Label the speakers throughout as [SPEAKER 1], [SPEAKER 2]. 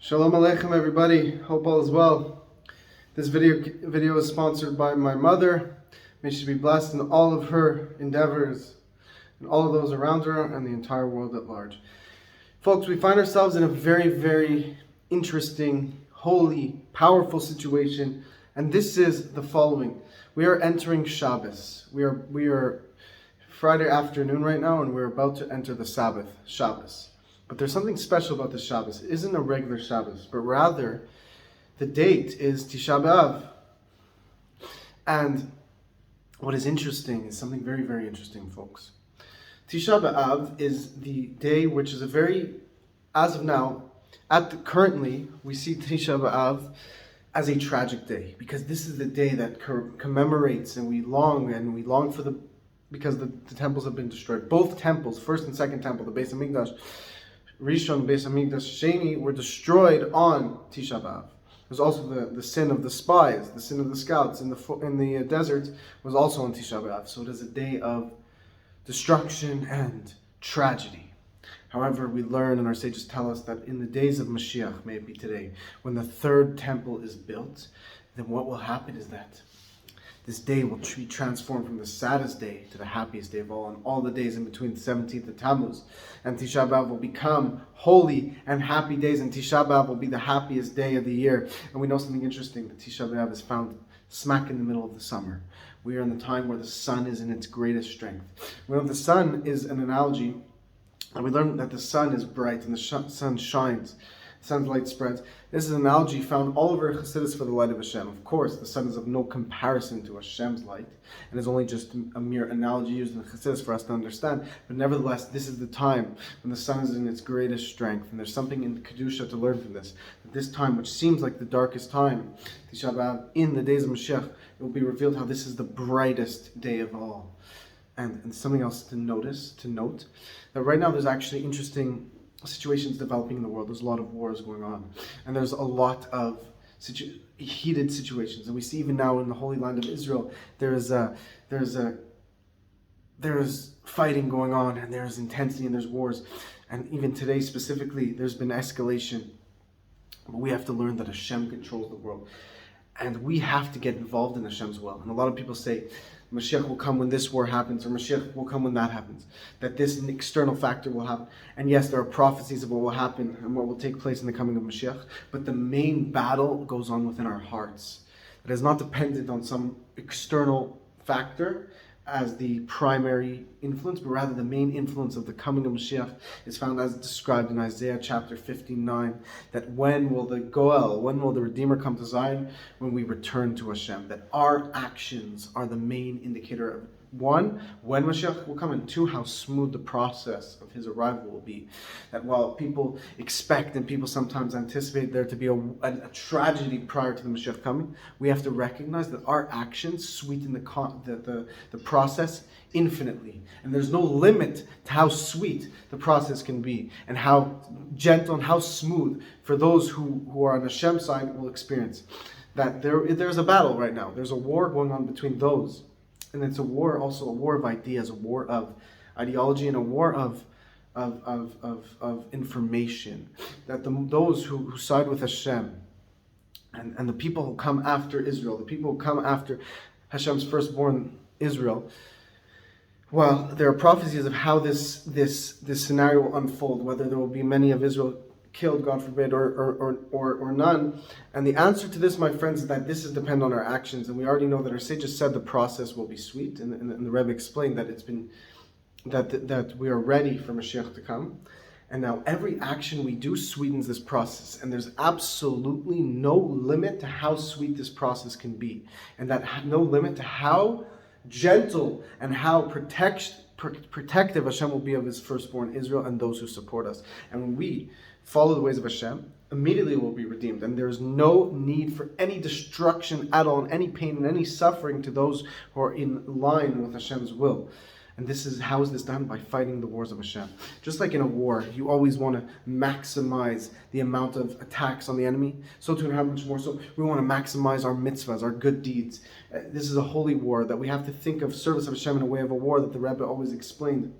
[SPEAKER 1] Shalom Aleichem, everybody. Hope all is well. This video is sponsored by my mother. May she be blessed in all of her endeavors and all of those around her and the entire world at large. Folks, we find ourselves in a very, very interesting, holy, powerful situation, and this is the following. We are entering Shabbos. We are Friday afternoon right now, and we're about to enter the Sabbath, Shabbos. But there's something special about the Shabbos. It isn't a regular Shabbos, but rather the date is Tisha B'AV. And what is interesting is something very, very interesting, folks. Tisha B'AV is the day which is as of now, currently, we see Tisha B'AV as a tragic day, because this is the day that commemorates and we long for because the temples have been destroyed. Both temples, first and second temple, the Beis Hamikdash, Rishon, Beis Hamikdash, Sheni, were destroyed on Tisha B'AV. There's also the sin of the spies, the sin of the scouts in the desert was also on Tisha B'AV. So it is a day of destruction and tragedy. However, we learn and our sages tell us that in the days of Mashiach, may it be today, when the third temple is built, then what will happen is that this day will be transformed from the saddest day to the happiest day of all, and all the days in between the 17th of Tammuz and Tisha B'AV will become holy and happy days, and Tisha B'AV will be the happiest day of the year. And we know something interesting, that Tisha B'AV is found smack in the middle of the summer. We are in the time where the sun is in its greatest strength. We know the sun is an analogy, and we learn that the sun is bright and the sun shines. Sun's light spreads. This is an analogy found all over Chassidus for the light of Hashem. Of course, the sun is of no comparison to Hashem's light, and is only just a mere analogy used in Chassidus for us to understand. But nevertheless, this is the time when the sun is in its greatest strength, and there's something in the Kedusha to learn from this. That this time, which seems like the darkest time, Tisha B'AV, in the days of Mashiach, it will be revealed how this is the brightest day of all. And something else to note, that right now there's actually interesting situations developing in the world. There's a lot of wars going on, and there's a lot of heated situations, and we see even now in the Holy Land of Israel there's fighting going on, and there's intensity, and there's wars, and even today specifically there's been escalation. But we have to learn that Hashem controls the world, and we have to get involved in Hashem's will. And a lot of people say Mashiach will come when this war happens, or Mashiach will come when that happens, that this external factor will happen. And yes, there are prophecies of what will happen and what will take place in the coming of Mashiach, but the main battle goes on within our hearts. It is not dependent on some external factor as the primary influence, but rather the main influence of the coming of Mashiach is found as described in Isaiah chapter 59, that when will the Redeemer come to Zion? When we return to Hashem. That our actions are the main indicator of, one, when Mashiach will come, and two, how smooth the process of his arrival will be. That while people expect and people sometimes anticipate there to be a tragedy prior to the Mashiach coming, we have to recognize that our actions sweeten the process infinitely. And there's no limit to how sweet the process can be, and how gentle and how smooth for those who are on Hashem's side will experience. That there's a battle right now. There's a war going on between those. And it's also a war of ideas, a war of ideology, and a war of information. That those who side with Hashem, and the people who come after Israel, the people who come after Hashem's firstborn Israel, well, there are prophecies of how this scenario will unfold, whether there will be many of Israel killed, God forbid, or none. And the answer to this, my friends, is that this is dependent on our actions. And we already know that our sages said the process will be sweet, and the Rebbe explained that that we are ready for Mashiach to come. And now every action we do sweetens this process, and there's absolutely no limit to how sweet this process can be, and that no limit to how gentle and how protective Hashem will be of his firstborn Israel and those who support us. And when we follow the ways of Hashem, immediately we'll be redeemed. And there's no need for any destruction at all, and any pain and any suffering to those who are in line with Hashem's will. And how is this done? By fighting the wars of Hashem. Just like in a war, you always want to maximize the amount of attacks on the enemy. So too, how much more so we want to maximize our mitzvahs, our good deeds. This is a holy war that we have to think of service of Hashem in a way of a war that the Rebbe always explained.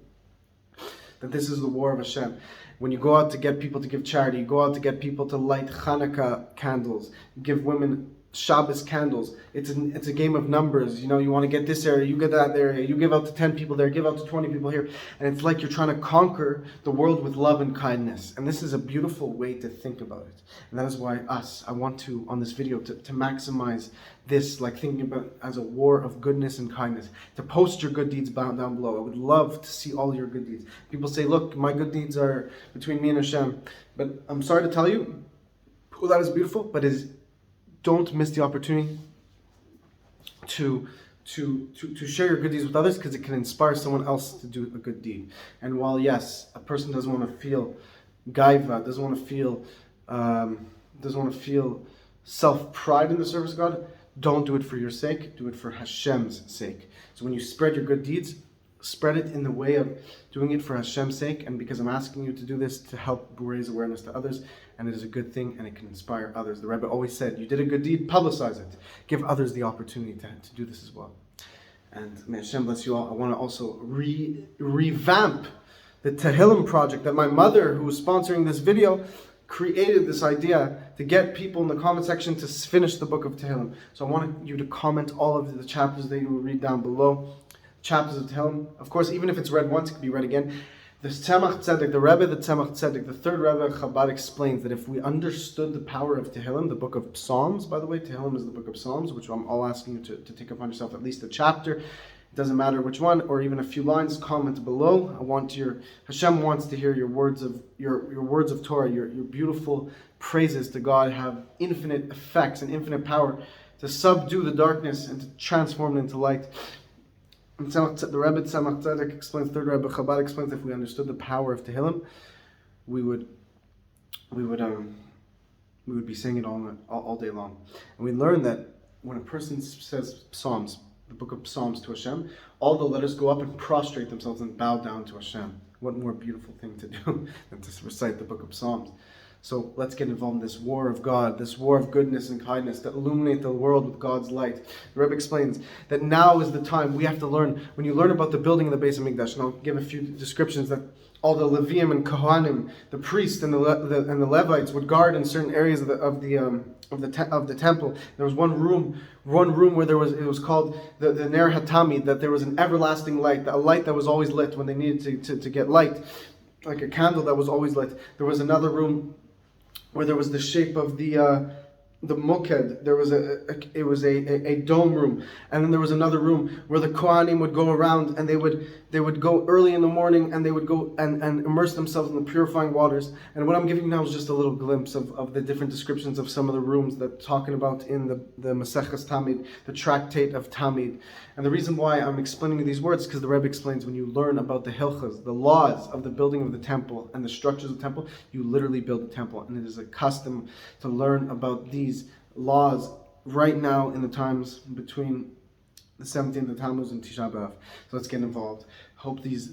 [SPEAKER 1] That this is the war of Hashem. When you go out to get people to give charity, you go out to get people to light Hanukkah candles, give women Shabbos candles. It's a game of numbers. You want to get this area, you get that area, you give out to 10 people there, give out to 20 people here. And it's like you're trying to conquer the world with love and kindness. And this is a beautiful way to think about it. And that is why I want to, on this video, to maximize this, like thinking about it as a war of goodness and kindness. To post your good deeds down below. I would love to see all your good deeds. People say, look, my good deeds are between me and Hashem. But I'm sorry to tell you, that is beautiful, but don't miss the opportunity to share your good deeds with others, because it can inspire someone else to do a good deed. And while yes, a person doesn't want to feel gaiva, doesn't want to feel self-pride in the service of God, don't do it for your sake, do it for Hashem's sake. So when you spread your good deeds, spread it in the way of doing it for Hashem's sake, and because I'm asking you to do this to help raise awareness to others, and it is a good thing, and it can inspire others. The Rebbe always said, you did a good deed, publicize it. Give others the opportunity to do this as well. And may Hashem bless you all. I want to also revamp the Tehillim project that my mother, who was sponsoring this video, created this idea to get people in the comment section to finish the book of Tehillim. So I want you to comment all of the chapters that you will read down below. Chapters of Tehillim. Of course, even if it's read once, it can be read again. The Samech Tzaddik, the Rebbe, the Samech Tzaddik, the third Rebbe of Chabad, explains that if we understood the power of Tehillim, the book of Psalms, by the way, Tehillim is the book of Psalms, which I'm all asking you to take upon yourself at least a chapter. It doesn't matter which one, or even a few lines. Comment below. Hashem wants to hear your words of Torah, your beautiful praises to God have infinite effects and infinite power to subdue the darkness and to transform it into light. And the Rebbe Samech Tzaddik explains, third Rebbe Chabad explains, if we understood the power of Tehillim, we would be saying it all day long. And we learn that when a person says Psalms, the book of Psalms to Hashem, all the letters go up and prostrate themselves and bow down to Hashem. What more beautiful thing to do than to recite the book of Psalms? So let's get involved in this war of God, this war of goodness and kindness that illuminate the world with God's light. The Rebbe explains that now is the time we have to learn. When you learn about the building of the Beis Hamikdash, and I'll give a few descriptions, that all the Leviim and Kohanim, the priests and the Levites would guard in certain areas of the temple. There was one room where it was called the Ner HaTamid, that there was an everlasting light, a light that was always lit when they needed to get light, like a candle that was always lit. There was another room where there was the shape of the moked. There was a dome room, and then there was another room where the Kohanim would go around, and they would go early in the morning, and they would go and immerse themselves in the purifying waters. And what I'm giving you now is just a little glimpse of the different descriptions of some of the rooms that talking about in the Maseches Tamid, the tractate of Tamid. And the reason why I'm explaining these words is because the Rebbe explains, when you learn about the hilchas, the laws of the building of the temple and the structures of the temple, you literally build a temple. And it is a custom to learn about these laws right now in the times between the 17th of Tammuz and Tisha B'AV. So let's get involved. Hope these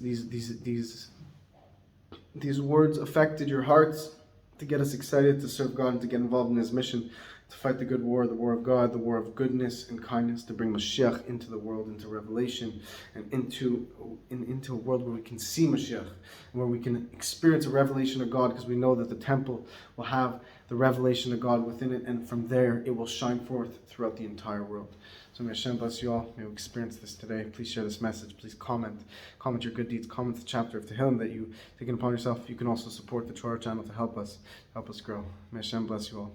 [SPEAKER 1] words affected your hearts to get us excited to serve God and to get involved in His mission, to fight the good war, the war of God, the war of goodness and kindness, to bring Mashiach into the world, into revelation, and into a world where we can see Mashiach, where we can experience a revelation of God, because we know that the temple will have the revelation of God within it, and from there it will shine forth throughout the entire world. So may Hashem bless you all. May we experience this today. Please share this message. Please comment your good deeds. Comment the chapter of Tehillim that you've taken upon yourself. You can also support the Torah channel to help us grow. May Hashem bless you all.